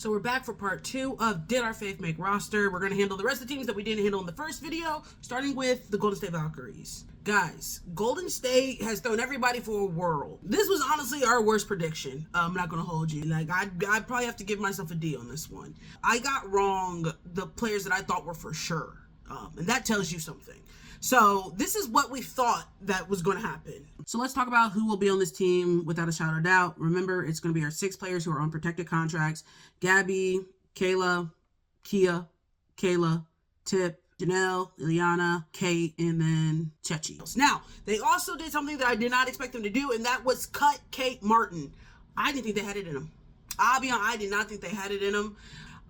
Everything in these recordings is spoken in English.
So we're back for part 2 of Did Our Fav Make Roster. We're going to handle the rest of the teams that we didn't handle in the first video, starting with the Golden State Valkyries. Guys, Golden State has thrown everybody for a whirl. This was honestly our worst prediction. I'm not going to hold you. Like, I'd probably have to give myself a D on this one. I got wrong the players that I thought were for sure. And that tells you something. So this is what we thought that was going to happen. So let's talk about who will be on this team without a shadow of doubt. Remember, it's going to be our 6 players who are on protected contracts. Gabby, Kayla, Kia, Kayla, Tip, Janelle, Ileana, Kate, and then Chechi. Now, they also did something that I did not expect them to do, and that was cut Kate Martin. I didn't think they had it in them. I'll be honest, I did not think they had it in them.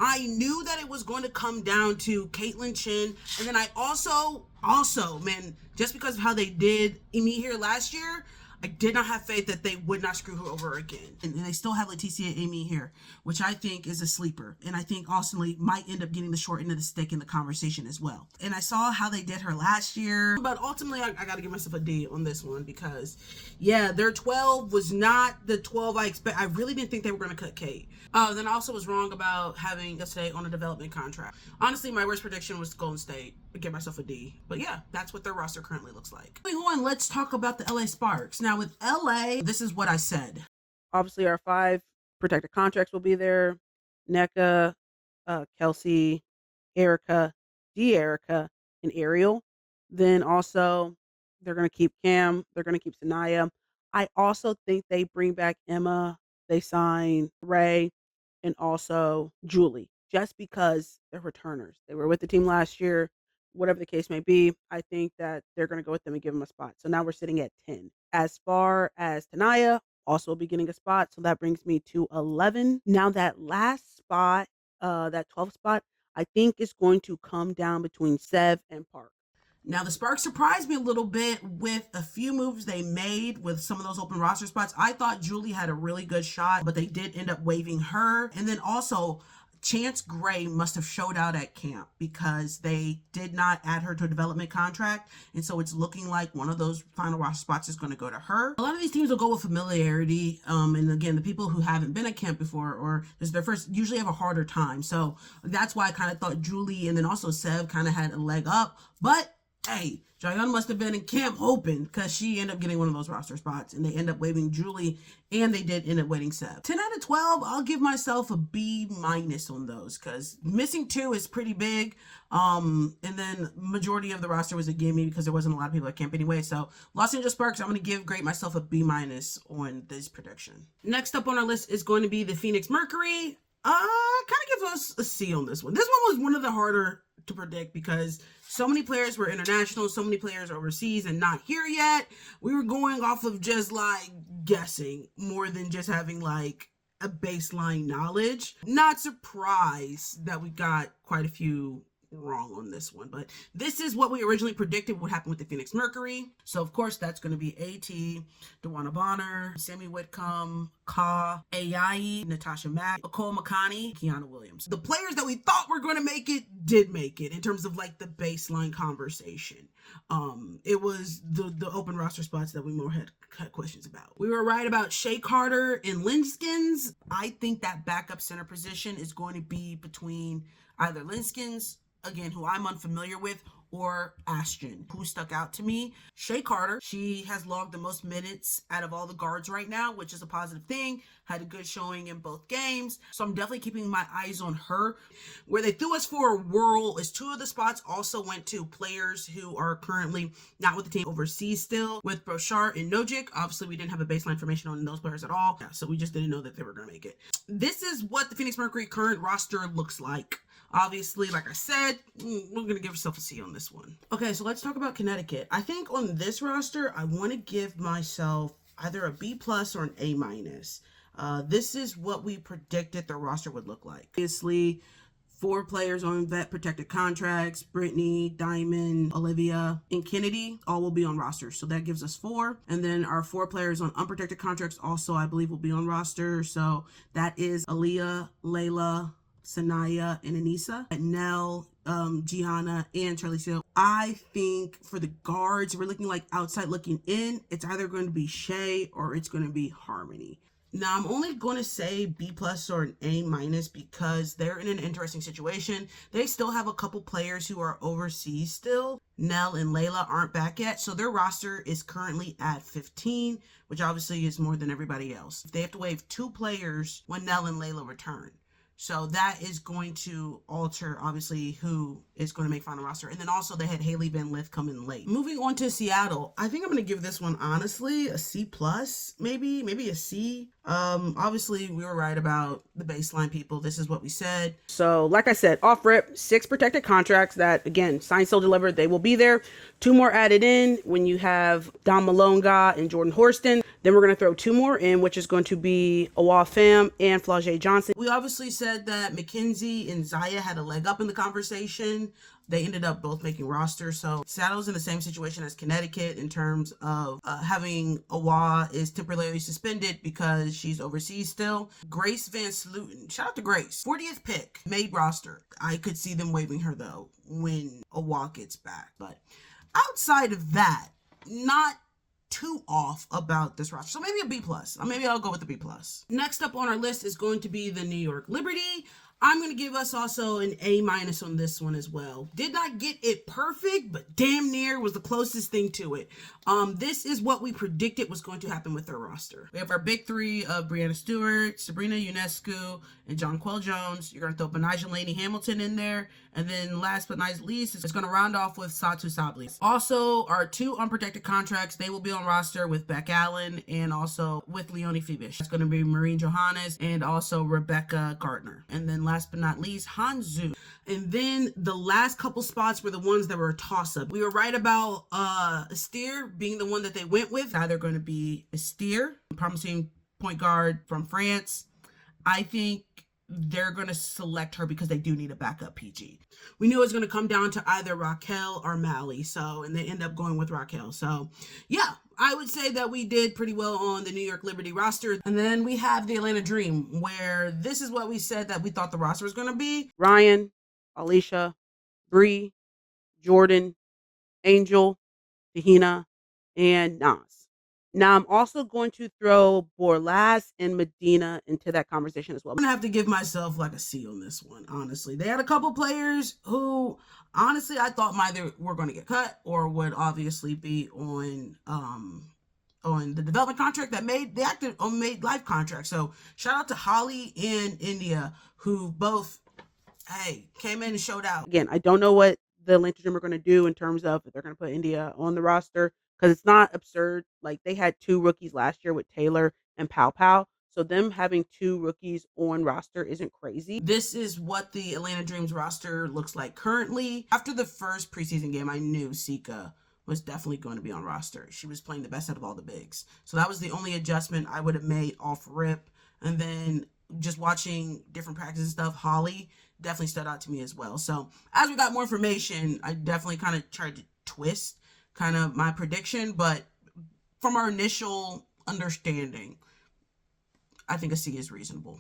I knew that it was going to come down to Caitlin Chin, and then I also, man, just because of how they did Amy here last year, I did not have faith that they would not screw her over again. And they still have Leticia Amy here, which I think is a sleeper. And I think ultimately might end up getting the short end of the stick in the conversation as well. And I saw how they did her last year. But ultimately, I got to give myself a D on this one because, yeah, their 12 was not the 12 I expect. I really didn't think they were going to cut Kate. Then I also was wrong about having yesterday on a development contract. Honestly, my worst prediction was Golden State. I give myself a D. But yeah, that's what their roster currently looks like. Moving on, let's talk about the LA Sparks. Now with LA, this is what I said. Obviously, our 5 protected contracts will be there. NECA, Kelsey, Erica, De'Erica, and Ariel. Then also, they're going to keep Cam. They're going to keep Sanaya. I also think they bring back Emma. They sign Ray and also Julie, just because they're returners. They were with the team last year. Whatever the case may be, I think that they're going to go with them and give them a spot. So now we're sitting at 10. As far as Tanaya, also will be getting a spot. So that brings me to 11. Now that last spot, that 12th spot, I think is going to come down between Sev and Park. Now, the Sparks surprised me a little bit with a few moves they made with some of those open roster spots. I thought Julie had a really good shot, but they did end up waiving her. And then also, Chance Gray must have showed out at camp because they did not add her to a development contract. And so it's looking like one of those final roster spots is going to go to her. A lot of these teams will go with familiarity. And again, the people who haven't been at camp before or this is their first usually have a harder time. So that's why I kind of thought Julie and then also Sev kind of had a leg up. But hey, Jayon must have been in camp hoping because she ended up getting one of those roster spots and they end up waiving Julie and they did end up waiving Seb. 10 out of 12, I'll give myself a B- on those because missing 2 is pretty big. And then majority of the roster was a gimme because there wasn't a lot of people at camp anyway. So Los Angeles Sparks, I'm going to grade myself a B- on this prediction. Next up on our list is going to be the Phoenix Mercury. Kind of give us a C on this one. This one was one of the harder to predict because so many players were international, so many players overseas and not here yet. We were going off of just like guessing more than just having like a baseline knowledge. Not surprised that we got quite a few wrong on this one, but this is what we originally predicted would happen with the Phoenix Mercury. So of course that's going to be AT, Dewana Bonner, Sammy Whitcomb, Ka, Ayai, Natasha Mack, Nicole McConney, Kiana Williams. The players that we thought were going to make it did make it in terms of like the baseline conversation. It was the open roster spots that we more had questions about. We were right about Shea Carter and Linskins. I think that backup center position is going to be between either Linskins, again, who I'm unfamiliar with, or Ashton, who stuck out to me. Shea Carter, she has logged the most minutes out of all the guards right now, which is a positive thing. Had a good showing in both games. So I'm definitely keeping my eyes on her. Where they threw us for a whirl is 2 of the spots also went to players who are currently not with the team overseas still, with Brochard and Nojic. Obviously, we didn't have a baseline information on those players at all. Yeah, so we just didn't know that they were going to make it. This is what the Phoenix Mercury current roster looks like. Obviously, like I said, we're going to give ourselves a C on this one. Okay, so let's talk about Connecticut. I think on this roster, I want to give myself either a B+ or an A-. This is what we predicted the roster would look like. Obviously, 4 players on vet protected contracts, Brittany, Diamond, Olivia, and Kennedy, all will be on rosters. So that gives us 4. And then our 4 players on unprotected contracts also, I believe, will be on roster. So that is Aaliyah, Layla, Sanaya, and Anissa, Nell, Gianna, and Charlie Seal. I think for the guards, we're looking like outside looking in. It's either going to be Shay or it's going to be Harmony. Now, I'm only going to say B plus or an A minus because they're in an interesting situation. They still have a couple players who are overseas still. Nell and Layla aren't back yet, so their roster is currently at 15, which obviously is more than everybody else. They have to waive 2 players when Nell and Layla return. So that is going to alter, obviously, who is going to make final roster. And then also they had Haley Van Lith come in late. Moving on to Seattle, I think I'm going to give this one, honestly, a C plus, maybe a C. Obviously, we were right about the baseline people. This is what we said. So, like I said, off rip, 6 protected contracts that, again, signed, still delivered. They will be there. 2 more added in when you have Don Malonga and Jordan Horston. Then we're going to throw 2 more in, which is going to be Awa Pham and Flau'jae Johnson. We obviously said that Mackenzie and Zaya had a leg up in the conversation. They ended up both making rosters. So Seattle's in the same situation as Connecticut in terms of having Awa is temporarily suspended because she's overseas still. Grace Van Sluten, shout out to Grace, 40th pick, made roster. I could see them waiving her though when Awa gets back. But outside of that, not too off about this roster. So maybe a B plus. Maybe I'll go with the B plus. Next up on our list is going to be the New York Liberty. I'm going to give us also an A minus on this one as well. Did not get it perfect, but damn near was the closest thing to it. This is what we predicted was going to happen with their roster. We have our big 3 of Brianna Stewart, Sabrina Ionescu, and Jonquel Jones. You're going to throw Benijah Laney Hamilton in there. And then last but not least, it's going to round off with Satu Sabli. Also, our 2 unprotected contracts, they will be on roster with Beck Allen and also with Leonie Fibish. It's going to be Maureen Johannes and also Rebecca Gardner. And then last but not least, Hanzu. And then the last couple spots were the ones that were a toss-up. We were right about Astir being the one that they went with. Either going to be Astir, promising point guard from France. I think they're going to select her because they do need a backup PG. We knew it was going to come down to either Raquel or Mally. And they end up going with Raquel. So yeah, I would say that we did pretty well on the New York Liberty roster. And then we have the Atlanta Dream, where this is what we said that we thought the roster was going to be. Ryan, Alicia, Bree, Jordan, Angel, Tahina, and Nas. Now, I'm also going to throw Borlas and Medina into that conversation as well. I'm going to have to give myself like a C on this one, honestly. They had a couple players who, honestly, I thought either were going to get cut or would obviously be on the development contract that made life contract. So shout out to Holly and India, who both, came in and showed out. Again, I don't know what the Atlanta Dream are going to do in terms of if they're going to put India on the roster, because it's not absurd. Like, they had 2 rookies last year with Taylor and Pow Pow. So them having 2 rookies on roster isn't crazy. This is what the Atlanta Dreams roster looks like currently. After the first preseason game, I knew Sika was definitely going to be on roster. She was playing the best out of all the bigs. So that was the only adjustment I would have made off rip. And then just watching different practice and stuff, Holly definitely stood out to me as well. So as we got more information, I definitely kind of tried to twist kind of my prediction, but from our initial understanding, I think a C is reasonable.